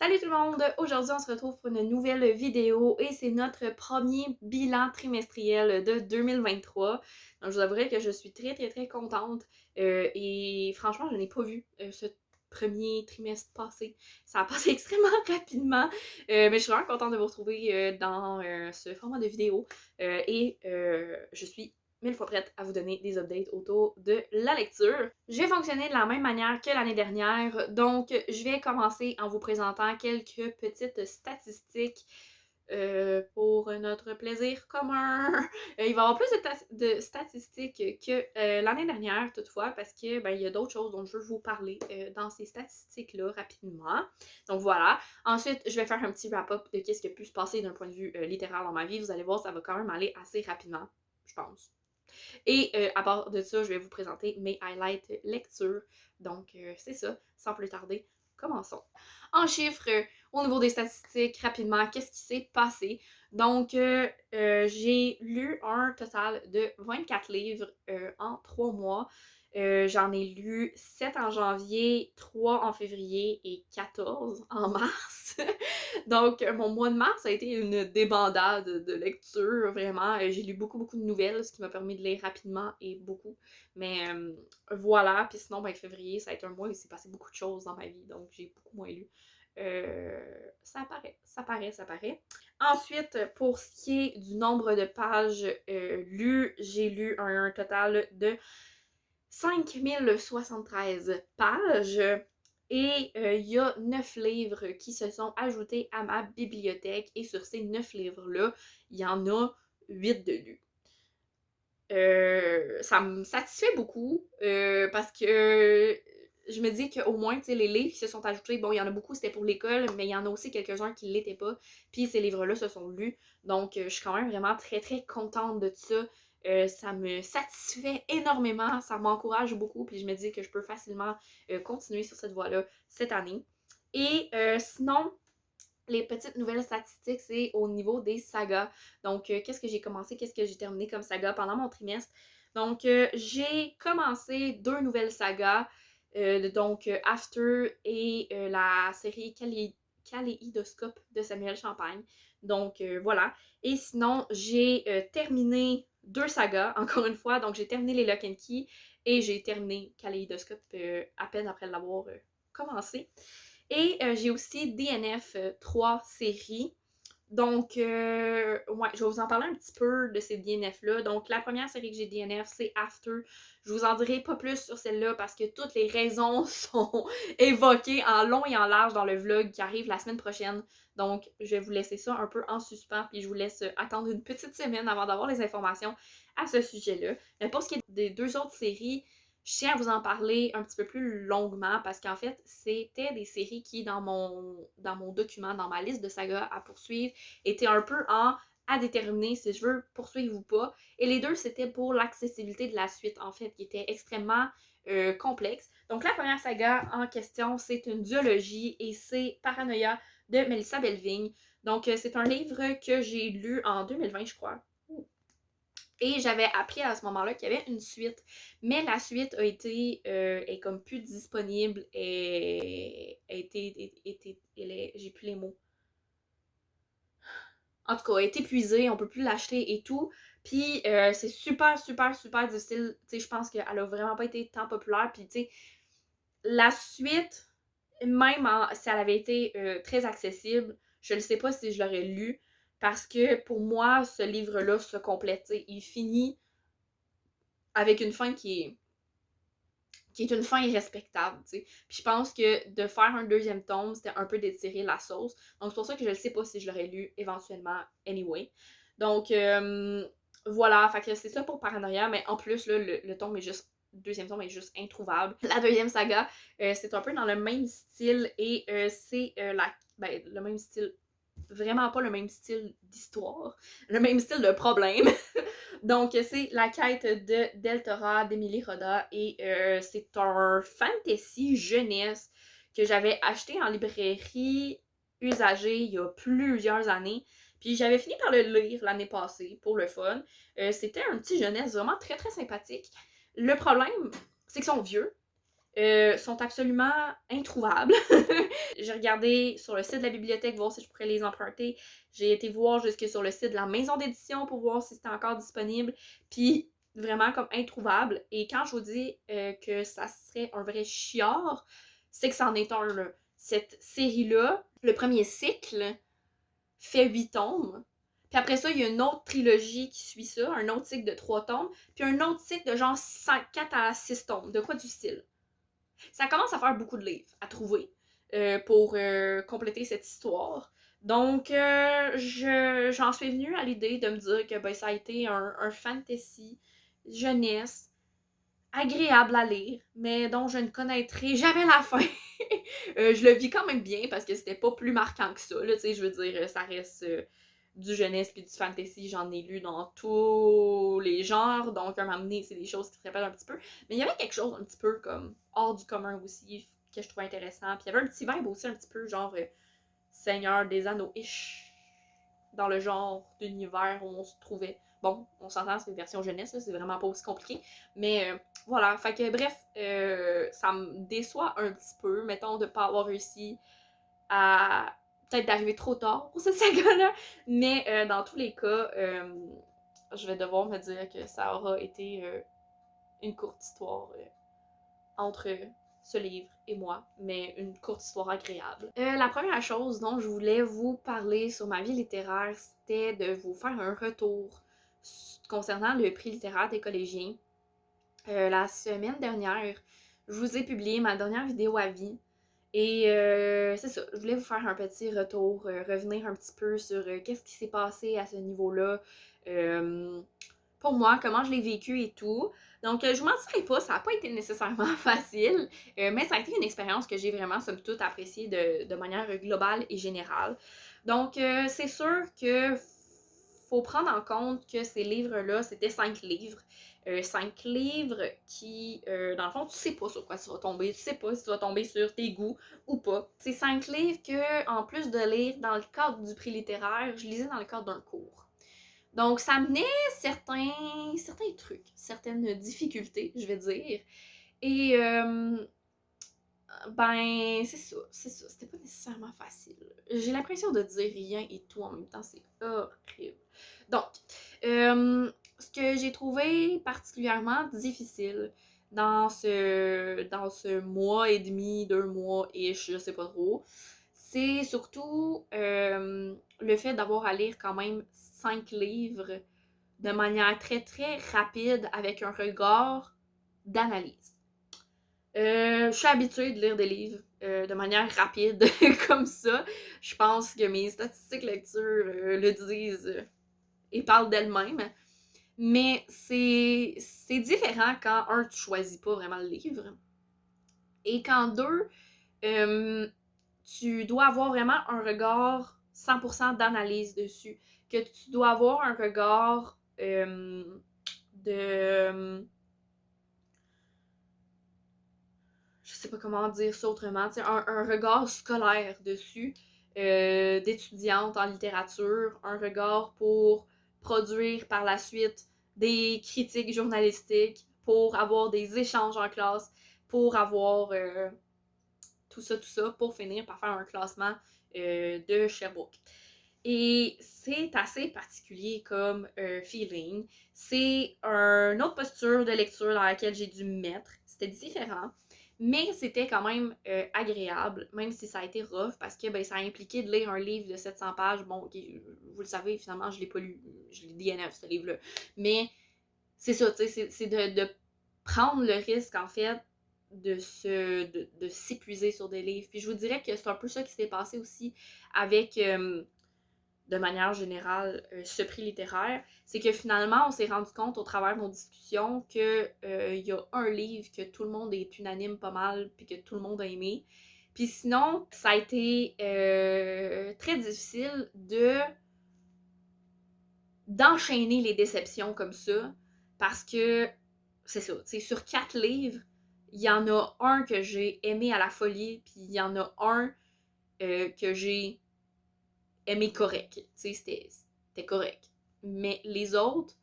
Salut tout le monde! Aujourd'hui, on se retrouve pour une nouvelle vidéo et c'est notre premier bilan trimestriel de 2023. Donc, je vous avouerai que je suis très contente et franchement, je n'ai pas vu ce premier trimestre passer. Ça a passé extrêmement rapidement, mais je suis vraiment contente de vous retrouver dans ce format de vidéo je suis 1000 fois prête à vous donner des updates autour de la lecture. Je vais fonctionner de la même manière que l'année dernière, donc je vais commencer en vous présentant quelques petites statistiques pour notre plaisir commun. Il va y avoir plus de statistiques que l'année dernière, toutefois, parce que il y a d'autres choses dont je veux vous parler dans ces statistiques-là rapidement. Donc voilà. Ensuite, je vais faire un petit wrap-up de qu'est-ce qui a pu se passer d'un point de vue littéraire dans ma vie. Vous allez voir, ça va quand même aller assez rapidement, je pense. Et à part de ça, je vais vous présenter mes highlights lecture. Donc, c'est ça. Sans plus tarder, commençons. En chiffres, au niveau des statistiques, rapidement, qu'est-ce qui s'est passé? Donc, j'ai lu un total de 24 livres en 3 mois. J'en ai lu 7 en janvier, 3 en février et 14 en mars. Donc, mon mois de mars a été une débandade de lecture, vraiment. J'ai lu beaucoup de nouvelles, ce qui m'a permis de lire rapidement et beaucoup. Mais voilà, puis sinon, février, ça a été un mois où il s'est passé beaucoup de choses dans ma vie, donc j'ai beaucoup moins lu. Ça paraît. Ensuite, pour ce qui est du nombre de pages lues, j'ai lu un total de 5073 pages. Et il y a 9 livres qui se sont ajoutés à ma bibliothèque. Et sur ces 9 livres-là, il y en a 8 de lus. Ça me satisfait beaucoup parce que je me dis qu'au moins, tu sais, les livres qui se sont ajoutés, bon, il y en a beaucoup, c'était pour l'école, mais il y en a aussi quelques-uns qui ne l'étaient pas. Puis ces livres-là se sont lus. Donc, je suis quand même vraiment très contente de ça. Ça me satisfait énormément, ça m'encourage beaucoup, puis je me dis que je peux facilement continuer sur cette voie-là cette année. Et sinon, les petites nouvelles statistiques, c'est au niveau des sagas. Donc, qu'est-ce que j'ai commencé, qu'est-ce que j'ai terminé comme saga pendant mon trimestre. Donc, j'ai commencé 2 nouvelles sagas, donc After et la série Kaléidoscope de Samuel Champagne. Donc, voilà. Et sinon, j'ai terminé 2 sagas, encore une fois. Donc, j'ai terminé les Lock and Key et j'ai terminé Kaléidoscope à peine après l'avoir commencé. Et j'ai aussi DNF 3 séries. Donc, ouais, je vais vous en parler un petit peu de ces DNF-là. Donc, la première série que j'ai DNF, c'est After. Je vous en dirai pas plus sur celle-là parce que toutes les raisons sont évoquées en long et en large dans le vlog qui arrive la semaine prochaine. Donc, je vais vous laisser ça un peu en suspens, puis je vous laisse attendre une petite semaine avant d'avoir les informations à ce sujet-là. Mais pour ce qui est des 2 autres séries, je tiens à vous en parler un petit peu plus longuement parce qu'en fait, c'était des séries qui, dans mon document, dans ma liste de sagas à poursuivre, étaient un peu à déterminer si je veux poursuivre ou pas. Et les 2, c'était pour l'accessibilité de la suite, en fait, qui était extrêmement complexe. Donc, la première saga en question, c'est une duologie et c'est Paranoia de Melissa Belvigne. Donc, c'est un livre que j'ai lu en 2020, je crois. Et j'avais appris à ce moment-là qu'il y avait une suite. Mais la suite a été est comme plus disponible et j'ai plus les mots. En tout cas, elle est épuisée, on peut plus l'acheter et tout. Puis c'est super difficile. Tu sais, je pense qu'elle a vraiment pas été tant populaire. Puis tu sais, la suite, même si elle avait été très accessible, je ne sais pas si je l'aurais lu. Parce que pour moi, ce livre-là se complète. T'sais, il finit avec une fin qui est une fin respectable, tu sais. Puis je pense que de faire un deuxième tome, c'était un peu d'étirer la sauce. Donc c'est pour ça que je ne sais pas si je l'aurais lu éventuellement anyway. Donc voilà, fait que c'est ça pour Paranoia, mais en plus, là, le tome est juste deuxième tome est juste introuvable. La deuxième saga, c'est un peu dans le même style et c'est le même style, vraiment pas le même style d'histoire, le même style de problème. Donc, c'est La quête de Deltora d'Émilie Roda et c'est un fantasy jeunesse que j'avais acheté en librairie usagée il y a plusieurs années. Puis j'avais fini par le lire l'année passée pour le fun. C'était un petit jeunesse vraiment très sympathique. Le problème, c'est qu'ils sont vieux. sont absolument introuvables. J'ai regardé sur le site de la bibliothèque voir si je pourrais les emprunter. J'ai été voir jusque sur le site de la maison d'édition pour voir si c'était encore disponible. Puis vraiment comme introuvable. Et quand je vous dis que ça serait un vrai chiard, c'est que c'en est un, là. Cette série-là, le premier cycle fait 8 tomes. Puis après ça, il y a une autre trilogie qui suit ça, un autre cycle de 3 tomes, puis un autre cycle de genre 4 à 6 tomes, de quoi du style. Ça commence à faire beaucoup de livres à trouver pour compléter cette histoire. Donc, j'en suis venue à l'idée de me dire que ben, ça a été un fantasy jeunesse agréable à lire, mais dont je ne connaîtrai jamais la fin. Je le vis quand même bien parce que c'était pas plus marquant que ça. Là, je veux dire, ça reste du jeunesse puis du fantasy. J'en ai lu dans tous les genres, donc à un moment donné, c'est des choses qui se répètent un petit peu. Mais il y avait quelque chose un petit peu comme hors du commun aussi que je trouvais intéressant. Puis il y avait un petit vibe aussi un petit peu genre Seigneur des Anneaux-ish dans le genre d'univers où on se trouvait. Bon, on s'entend, c'est une version jeunesse, là, c'est vraiment pas aussi compliqué. Mais voilà, fait que bref, ça me déçoit un petit peu, mettons, de pas avoir réussi à peut-être d'arriver trop tard pour cette saga-là. Mais dans tous les cas, je vais devoir me dire que ça aura été une courte histoire entre ce livre et moi, mais une courte histoire agréable. La première chose dont je voulais vous parler sur ma vie littéraire, c'était de vous faire un retour concernant le prix littéraire des collégiens. La semaine dernière, je vous ai publié ma dernière vidéo à vie. Et c'est ça, je voulais vous faire un petit retour, revenir un petit peu sur qu'est-ce qui s'est passé à ce niveau-là. Pour moi, comment je l'ai vécu et tout. Donc, je vous mentirai pas, ça n'a pas été nécessairement facile, mais ça a été une expérience que j'ai vraiment, somme toute, appréciée de manière globale et générale. Donc, c'est sûr que faut prendre en compte que ces livres-là, c'était 5 livres. 5 livres qui, dans le fond, tu sais pas sur quoi tu vas tomber, tu sais pas si tu vas tomber sur tes goûts ou pas. C'est 5 livres que, en plus de lire dans le cadre du prix littéraire, je lisais dans le cadre d'un cours. Donc, ça amenait certains trucs, certaines difficultés, je vais dire. Et, ben, c'est ça, c'était pas nécessairement facile. J'ai l'impression de dire rien et tout en même temps, c'est horrible. Donc, ce que j'ai trouvé particulièrement difficile dans ce mois et demi, 2 mois, et je sais pas trop, c'est surtout le fait d'avoir à lire quand même 5 livres de manière très très rapide avec un regard d'analyse. Je suis habituée de lire des livres de manière rapide comme ça. Je pense que mes statistiques lecture le disent et parlent d'elles-mêmes. Mais c'est différent quand, un, tu choisis pas vraiment le livre. Et quand, deux, tu dois avoir vraiment un regard 100% d'analyse dessus. Que tu dois avoir un regard de... Je sais pas comment dire ça autrement, un regard scolaire dessus, d'étudiante en littérature, un regard pour produire par la suite des critiques journalistiques, pour avoir des échanges en classe, pour avoir tout ça, pour finir par faire un classement de Sherbrooke. Et c'est assez particulier comme feeling. C'est une autre posture de lecture dans laquelle j'ai dû me mettre. C'était différent. Mais c'était quand même agréable, même si ça a été rough, parce que ben, ça a impliqué de lire un livre de 700 pages. Bon, okay, vous le savez, finalement, je l'ai pas lu. Je l'ai DNF, ce livre-là. Mais c'est ça, tu sais, c'est de prendre le risque, en fait, de s'épuiser sur des livres. Puis je vous dirais que c'est un peu ça qui s'est passé aussi avec de manière générale, ce prix littéraire, c'est que finalement, on s'est rendu compte au travers de nos discussions qu'il y a un livre que tout le monde est unanime pas mal, puis que tout le monde a aimé. Puis sinon, ça a été très difficile d'enchaîner les déceptions comme ça, parce que, c'est ça, c'est sur 4 livres, il y en a un que j'ai aimé à la folie, puis il y en a un que j'ai aimé correct. Tu sais, c'était correct. Mais les autres,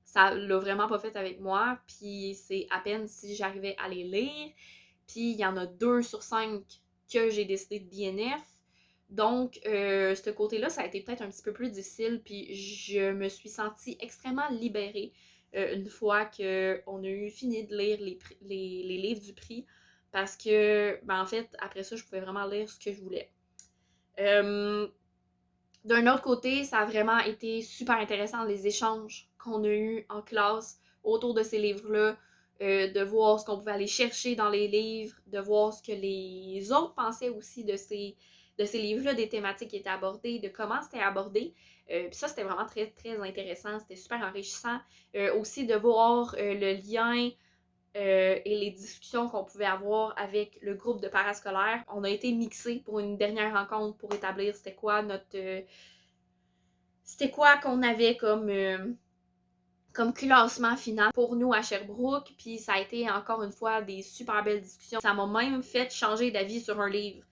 ça l'a vraiment pas fait avec moi. Puis c'est à peine si j'arrivais à les lire. Puis il y en a 2 sur 5 que j'ai décidé de DNF. Donc, ce côté-là, ça a été peut-être un petit peu plus difficile, puis je me suis sentie extrêmement libérée une fois qu'on a eu fini de lire les livres du prix, parce que, ben en fait, après ça, je pouvais vraiment lire ce que je voulais. D'un autre côté, ça a vraiment été super intéressant, les échanges qu'on a eus en classe autour de ces livres-là, de voir ce qu'on pouvait aller chercher dans les livres, de voir ce que les autres pensaient aussi de ces livres-là, des thématiques qui étaient abordées, de comment c'était abordé. Puis ça, c'était vraiment très, très intéressant, c'était super enrichissant. Aussi de voir le lien et les discussions qu'on pouvait avoir avec le groupe de parascolaires. On a été mixés pour une dernière rencontre pour établir c'était quoi c'était quoi qu'on avait comme classement final pour nous à Sherbrooke, puis ça a été encore une fois des super belles discussions. Ça m'a même fait changer d'avis sur un livre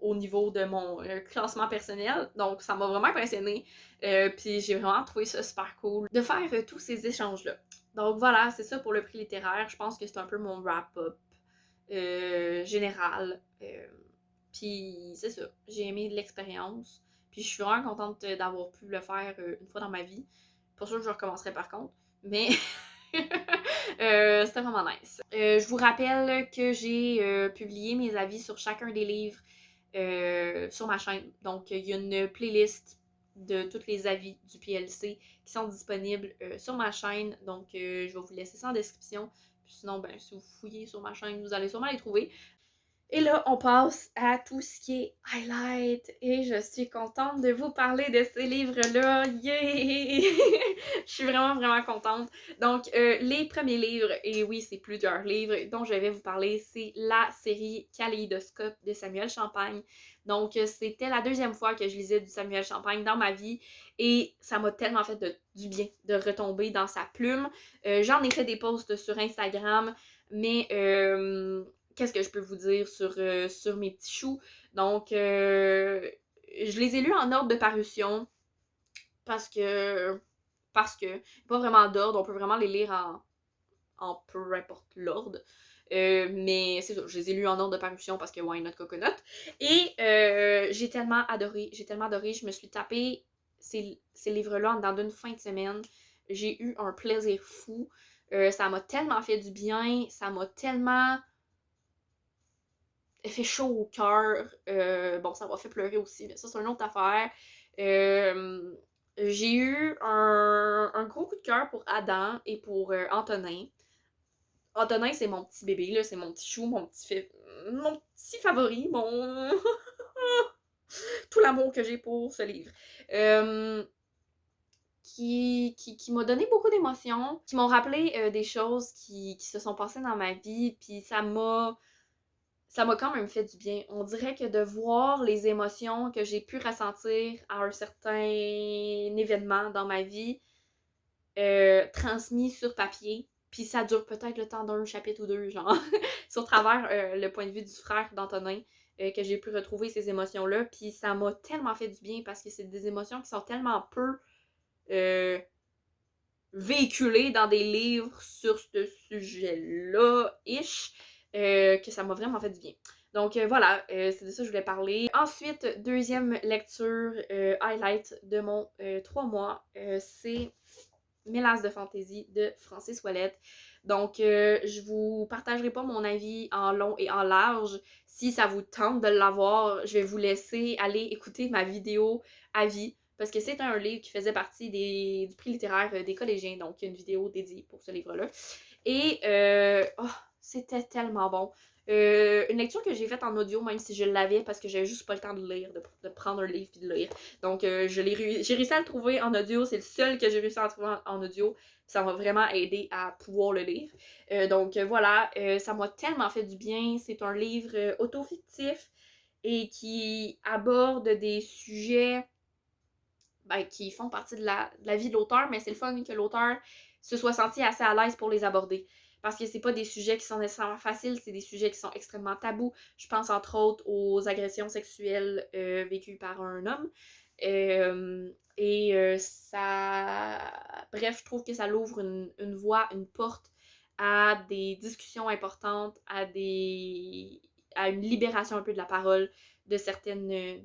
au niveau de mon classement personnel, donc ça m'a vraiment impressionnée, puis j'ai vraiment trouvé ça super cool de faire tous ces échanges-là. Donc voilà, c'est ça pour le prix littéraire, je pense que c'est un peu mon wrap-up général. Puis c'est ça, j'ai aimé l'expérience. Puis je suis vraiment contente d'avoir pu le faire une fois dans ma vie. Pas sûr que je recommencerai par contre, mais c'était vraiment nice. Je vous rappelle que j'ai publié mes avis sur chacun des livres sur ma chaîne. Donc il y a une playlist de tous les avis du PLC qui sont disponibles sur ma chaîne. Donc je vais vous laisser ça en description. Puis sinon, ben, si vous fouillez sur ma chaîne, vous allez sûrement les trouver. Et là, on passe à tout ce qui est highlight. Et je suis contente de vous parler de ces livres-là. Yeah! Je suis vraiment, vraiment contente. Donc, les premiers livres, et oui, c'est plusieurs livres dont je vais vous parler, c'est la série Kaléidoscope de Samuel Champagne. Donc, c'était la deuxième fois que je lisais du Samuel Champagne dans ma vie. Et ça m'a tellement fait du bien de retomber dans sa plume. J'en ai fait des posts sur Instagram, mais qu'est-ce que je peux vous dire sur mes petits choux? Donc, je les ai lus en ordre de parution parce que pas vraiment d'ordre, on peut vraiment les lire en peu importe l'ordre. Mais c'est ça, je les ai lus en ordre de parution parce que why not coconut. Et j'ai tellement adoré, je me suis tapé ces livres-là dans une fin de semaine. J'ai eu un plaisir fou. Ça m'a tellement fait du bien, ça m'a tellement fait chaud au cœur. Bon, ça m'a fait pleurer aussi, mais ça, c'est une autre affaire. J'ai eu un gros coup de cœur pour Adam et pour Antonin. Antonin, c'est mon petit bébé, là, c'est mon petit chou, mon petit favori, tout l'amour que j'ai pour ce livre. Qui m'a donné beaucoup d'émotions, qui m'ont rappelé des choses qui se sont passées dans ma vie, puis ça m'a quand même fait du bien. On dirait que de voir les émotions que j'ai pu ressentir à un certain événement dans ma vie transmis sur papier, puis ça dure peut-être le temps d'un chapitre ou deux, genre, sur travers le point de vue du frère d'Antonin, que j'ai pu retrouver ces émotions-là, puis ça m'a tellement fait du bien parce que c'est des émotions qui sont tellement peu véhiculées dans des livres sur ce sujet-là-ish, que ça m'a vraiment fait du bien. Donc voilà, c'est de ça que je voulais parler. Ensuite, deuxième lecture highlight de mon 3 mois, c'est Mélasse de fantaisie de Francis Ouellette. Donc, je vous partagerai pas mon avis en long et en large. Si ça vous tente de l'avoir, je vais vous laisser aller écouter ma vidéo avis. Parce que c'est un livre qui faisait partie du prix littéraire des collégiens. Donc, il y a une vidéo dédiée pour ce livre-là. Et, c'était tellement bon. Une lecture que j'ai faite en audio, même si je l'avais, parce que j'avais juste pas le temps de lire, de prendre un livre et de lire. Donc, j'ai réussi à le trouver en audio. C'est le seul que j'ai réussi à trouver en audio. Ça m'a vraiment aidé à pouvoir le lire. Donc, voilà, ça m'a tellement fait du bien. C'est un livre auto-fictif et qui aborde des sujets qui font partie de la vie de l'auteur, mais c'est le fun que l'auteur se soit senti assez à l'aise pour les aborder. Parce que c'est pas des sujets qui sont nécessairement faciles, c'est des sujets qui sont extrêmement tabous. Je pense entre autres aux agressions sexuelles vécues par un homme. Ça... Bref, je trouve que ça l'ouvre une voie, une porte à des discussions importantes, à une libération un peu de la parole de certaines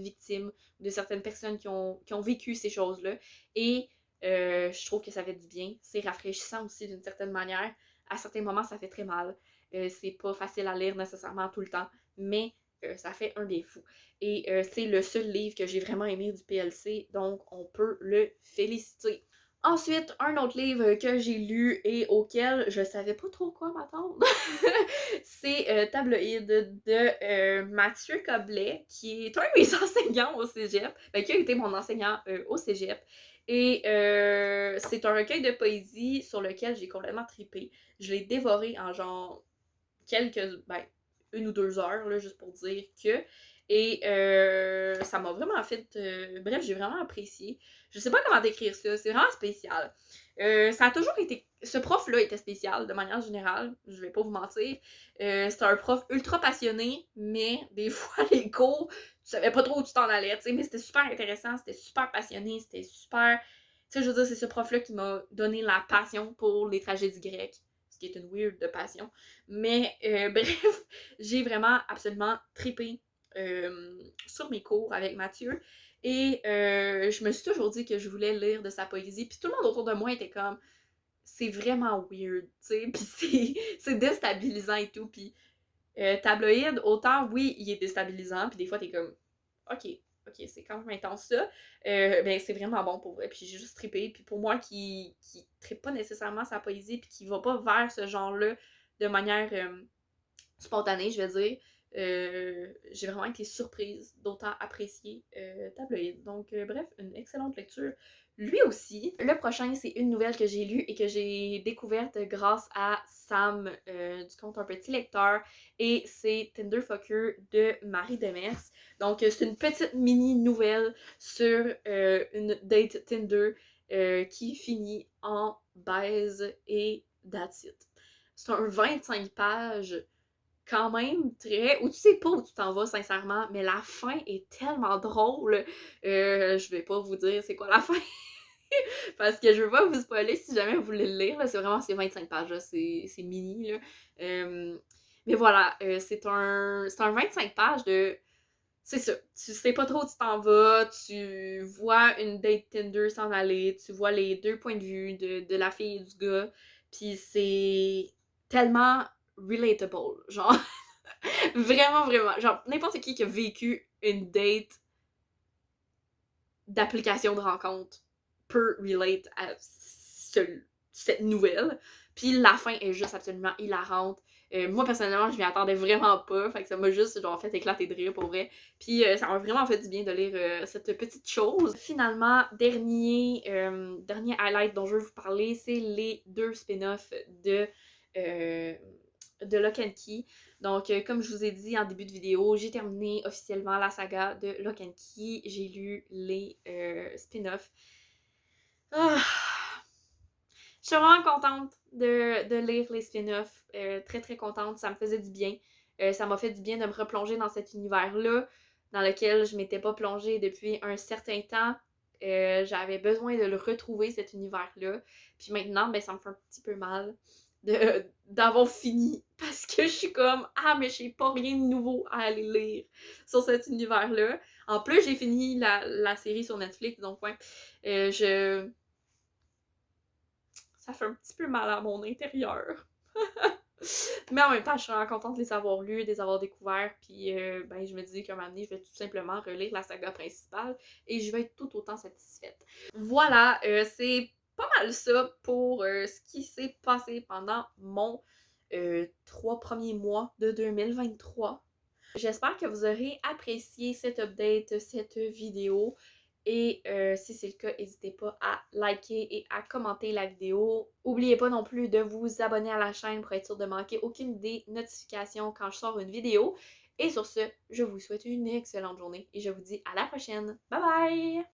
victimes, de certaines personnes qui ont vécu ces choses-là. Et je trouve que ça fait du bien. C'est rafraîchissant aussi d'une certaine manière. À certains moments, ça fait très mal. C'est pas facile à lire nécessairement tout le temps, mais ça fait un bien fou. Et c'est le seul livre que j'ai vraiment aimé du PLC, donc on peut le féliciter. Ensuite, un autre livre que j'ai lu et auquel je savais pas trop quoi m'attendre, c'est Tabloïd de Mathieu Coblet, qui est un de mes enseignants au cégep, qui a été mon enseignant au cégep. Et c'est un recueil de poésie sur lequel j'ai complètement trippé. Je l'ai dévoré en genre une ou deux heures, là, juste pour dire que. Et ça m'a vraiment fait. Bref, j'ai vraiment apprécié. Je sais pas comment décrire ça, c'est vraiment spécial. Ça a toujours été. Ce prof-là était spécial de manière générale, je vais pas vous mentir. C'était un prof ultra passionné, mais des fois, les cours, tu savais pas trop où tu t'en allais, tu sais, mais c'était super intéressant, c'était super passionné, c'était super. Tu sais, je veux dire, c'est ce prof-là qui m'a donné la passion pour les tragédies grecques, ce qui est une weird de passion. Mais bref, j'ai vraiment absolument trippé sur mes cours avec Mathieu. Et je me suis toujours dit que je voulais lire de sa poésie. Puis tout le monde autour de moi était comme, c'est vraiment weird, tu sais. Puis c'est déstabilisant et tout. Puis tabloïd, autant oui, il est déstabilisant. Puis des fois, t'es comme, ok, ok, c'est quand même intense ça. Ben c'est vraiment bon pour vrai. Puis j'ai juste trippé. Puis pour moi qui trippe pas nécessairement sa poésie, puis qui va pas vers ce genre-là de manière spontanée, je vais dire. J'ai vraiment été surprise d'autant apprécier Tabloïd. Donc, bref, une excellente lecture. Lui aussi. Le prochain, c'est une nouvelle que j'ai lue et que j'ai découverte grâce à Sam du compte Un Petit Lecteur. Et c'est Tinderfucker de Marie Demers. Donc, c'est une petite mini-nouvelle sur une date Tinder qui finit en baise et that's it. C'est un 25 pages quand même très. Où tu sais pas où tu t'en vas, sincèrement, mais la fin est tellement drôle. Je vais pas vous dire c'est quoi la fin. Parce que je veux pas vous spoiler si jamais vous voulez le lire. C'est vraiment, c'est 25 pages, là. C'est mini, là. Mais voilà, c'est un 25 pages de. C'est ça. Tu sais pas trop où tu t'en vas, tu vois une date Tinder s'en aller, tu vois les deux points de vue de la fille et du gars, puis c'est tellement relatable, genre. Vraiment, vraiment. Genre, n'importe qui a vécu une date d'application de rencontre peut relate à cette nouvelle. Puis la fin est juste absolument hilarante. Moi, personnellement, je m'y attendais vraiment pas. Fait que ça m'a juste genre fait éclater de rire pour vrai. Puis ça m'a vraiment fait du bien de lire cette petite chose. Finalement, dernier highlight dont je veux vous parler, c'est les deux spin-offs de Lock and Key. Donc, comme je vous ai dit en début de vidéo, j'ai terminé officiellement la saga de Lock and Key. J'ai lu les spin-offs. Ah! Je suis vraiment contente de lire les spin-offs. Très très contente. Ça me faisait du bien. Ça m'a fait du bien de me replonger dans cet univers-là, dans lequel je m'étais pas plongée depuis un certain temps. J'avais besoin de le retrouver, cet univers-là. Puis maintenant, ben, ça me fait un petit peu mal d'avoir fini. Parce que je suis comme, ah, mais j'ai pas rien de nouveau à aller lire sur cet univers-là. En plus, j'ai fini la série sur Netflix, donc ouais. Ça fait un petit peu mal à mon intérieur. Mais en même temps, je suis vraiment contente de les avoir lus, de les avoir découverts, puis ben, je me dis qu'à un moment donné, je vais tout simplement relire la saga principale et je vais être tout autant satisfaite. Voilà, c'est pas mal ça pour ce qui s'est passé pendant mon 3 premiers mois de 2023. J'espère que vous aurez apprécié cet update, cette vidéo. Et si c'est le cas, n'hésitez pas à liker et à commenter la vidéo. N'oubliez pas non plus de vous abonner à la chaîne pour être sûr de manquer aucune des notifications quand je sors une vidéo. Et sur ce, je vous souhaite une excellente journée et je vous dis à la prochaine. Bye bye!